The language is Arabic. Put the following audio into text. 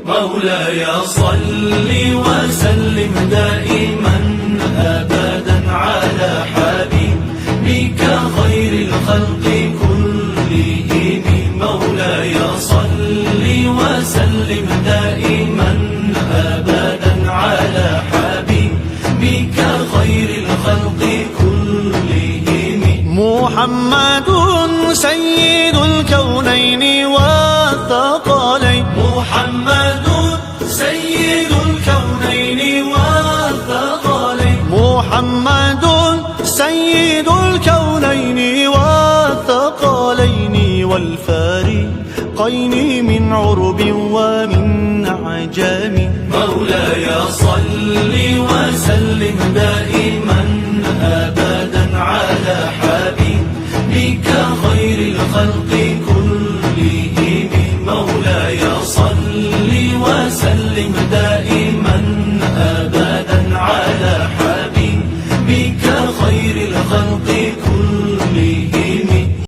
مولاي صل وسلم دائما أبدا على حبيبك خير الخلق كلهم. مولاي صل وسلم دائما أبدا على حبيبك خير الخلق كلهم. محمد سيد الكونين والثقلين. محمد سيد الكونين والثقلين. محمد سيد الكونين والثقلين والفارقين من عرب ومن عجم. مولاي صل وسلم دائما أبدا على حبيبك خير الخلق كلهم. مولاي صل وسلم دائما أبدا على حبيبك خير الخلق كلهم.